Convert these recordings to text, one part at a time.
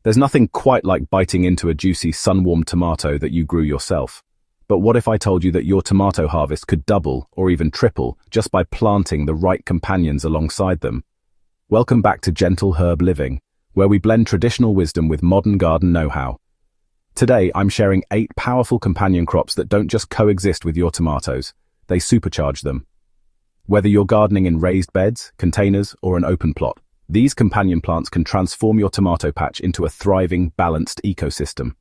There's nothing quite like biting into a juicy, sun-warmed tomato that you grew yourself. But what if I told you that your tomato harvest could double or even triple just by planting the right companions alongside them? Welcome back to Gentle Herb Living, where we blend traditional wisdom with modern garden know-how. Today, I'm sharing 8 powerful companion crops that don't just coexist with your tomatoes, they supercharge them. Whether you're gardening in raised beds, containers, or an open plot, these companion plants can transform your tomato patch into a thriving, balanced ecosystem.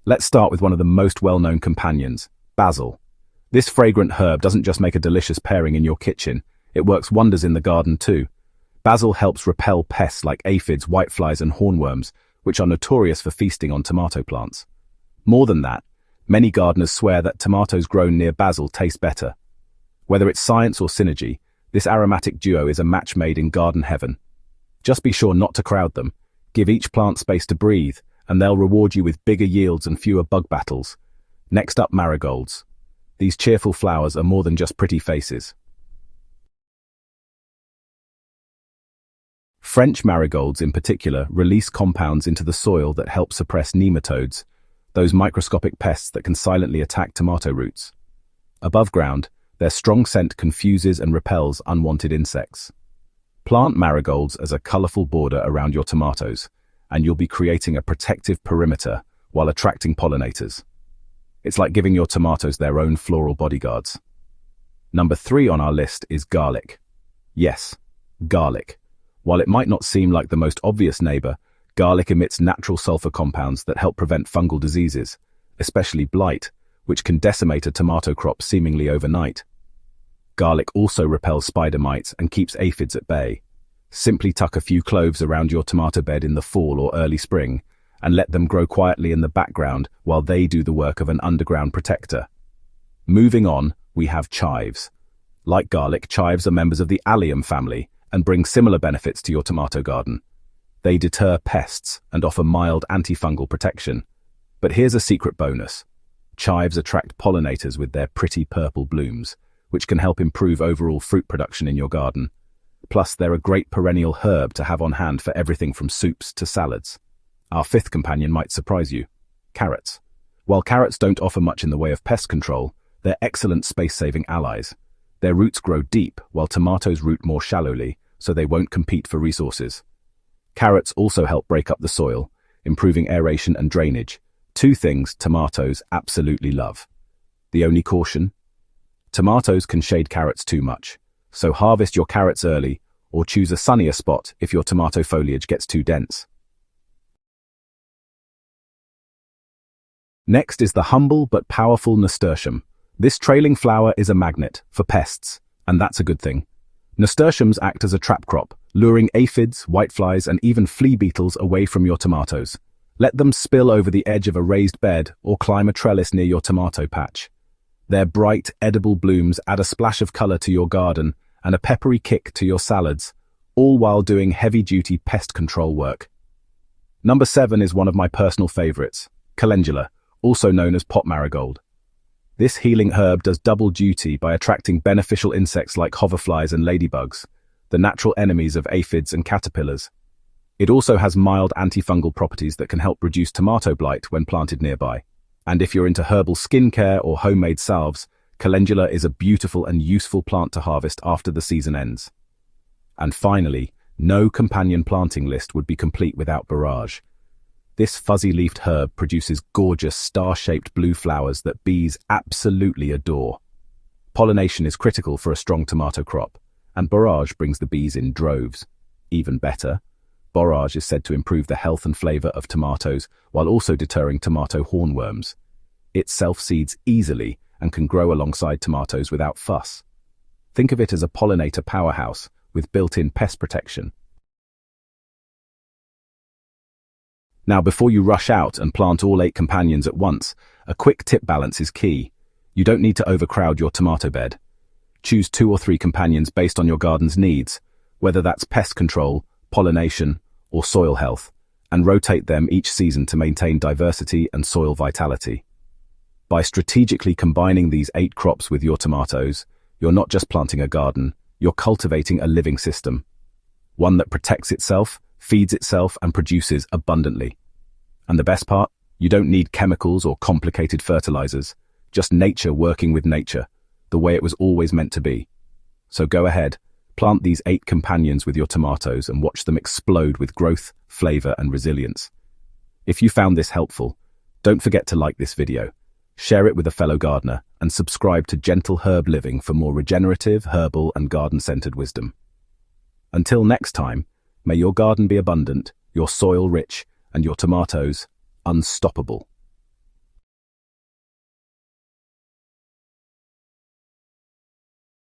Let's start with one of the most well-known companions, basil. This fragrant herb doesn't just make a delicious pairing in your kitchen, it works wonders in the garden too. Basil helps repel pests like aphids, whiteflies, and hornworms, which are notorious for feasting on tomato plants. More than that, many gardeners swear that tomatoes grown near basil taste better. Whether it's science or synergy, this aromatic duo is a match made in garden heaven. Just be sure not to crowd them. Give each plant space to breathe, and they'll reward you with bigger yields and fewer bug battles. Next up, marigolds. These cheerful flowers are more than just pretty faces. French marigolds in particular release compounds into the soil that help suppress nematodes, those microscopic pests that can silently attack tomato roots. Above ground, their strong scent confuses and repels unwanted insects. Plant marigolds as a colorful border around your tomatoes, and you'll be creating a protective perimeter while attracting pollinators. It's like giving your tomatoes their own floral bodyguards. Number 3 on our list is garlic. Yes, garlic. While it might not seem like the most obvious neighbor, garlic emits natural sulfur compounds that help prevent fungal diseases, especially blight, which can decimate a tomato crop seemingly overnight. Garlic also repels spider mites and keeps aphids at bay. Simply tuck a few cloves around your tomato bed in the fall or early spring, and let them grow quietly in the background while they do the work of an underground protector. Moving on, we have chives. Like garlic, chives are members of the allium family and bring similar benefits to your tomato garden. They deter pests and offer mild antifungal protection. But here's a secret bonus. Chives attract pollinators with their pretty purple blooms, which can help improve overall fruit production in your garden. Plus, they're a great perennial herb to have on hand for everything from soups to salads. Our 5th companion might surprise you. Carrots. While carrots don't offer much in the way of pest control, they're excellent space-saving allies. Their roots grow deep, while tomatoes root more shallowly, so they won't compete for resources. Carrots also help break up the soil, improving aeration and drainage, 2 things tomatoes absolutely love. The only caution? Tomatoes can shade carrots too much, so harvest your carrots early or choose a sunnier spot if your tomato foliage gets too dense. Next is the humble but powerful nasturtium. This trailing flower is a magnet for pests, and that's a good thing. Nasturtiums act as a trap crop, luring aphids, whiteflies, and even flea beetles away from your tomatoes. Let them spill over the edge of a raised bed or climb a trellis near your tomato patch. Their bright, edible blooms add a splash of color to your garden and a peppery kick to your salads, all while doing heavy-duty pest control work. Number 7 is one of my personal favorites, calendula, also known as pot marigold. This healing herb does double duty by attracting beneficial insects like hoverflies and ladybugs, the natural enemies of aphids and caterpillars. It also has mild antifungal properties that can help reduce tomato blight when planted nearby. And if you're into herbal skincare or homemade salves, calendula is a beautiful and useful plant to harvest after the season ends. And finally, no companion planting list would be complete without borage. This fuzzy-leafed herb produces gorgeous star-shaped blue flowers that bees absolutely adore. Pollination is critical for a strong tomato crop, and borage brings the bees in droves. Even better, borage is said to improve the health and flavor of tomatoes while also deterring tomato hornworms. It self-seeds easily and can grow alongside tomatoes without fuss. Think of it as a pollinator powerhouse with built-in pest protection. Now, before you rush out and plant all 8 companions at once, a quick tip: balance is key. You don't need to overcrowd your tomato bed. Choose 2 or 3 companions based on your garden's needs, whether that's pest control, pollination, or soil health, and rotate them each season to maintain diversity and soil vitality. By strategically combining these 8 crops with your tomatoes, you're not just planting a garden, you're cultivating a living system. one that protects itself, feeds itself, and produces abundantly. And the best part? You don't need chemicals or complicated fertilizers, just nature working with nature, the way it was always meant to be. So go ahead, plant these 8 companions with your tomatoes and watch them explode with growth, flavor, and resilience. If you found this helpful, don't forget to like this video, share it with a fellow gardener, and subscribe to Gentle Herb Living for more regenerative, herbal, and garden-centered wisdom. Until next time, may your garden be abundant, your soil rich, and your tomatoes unstoppable.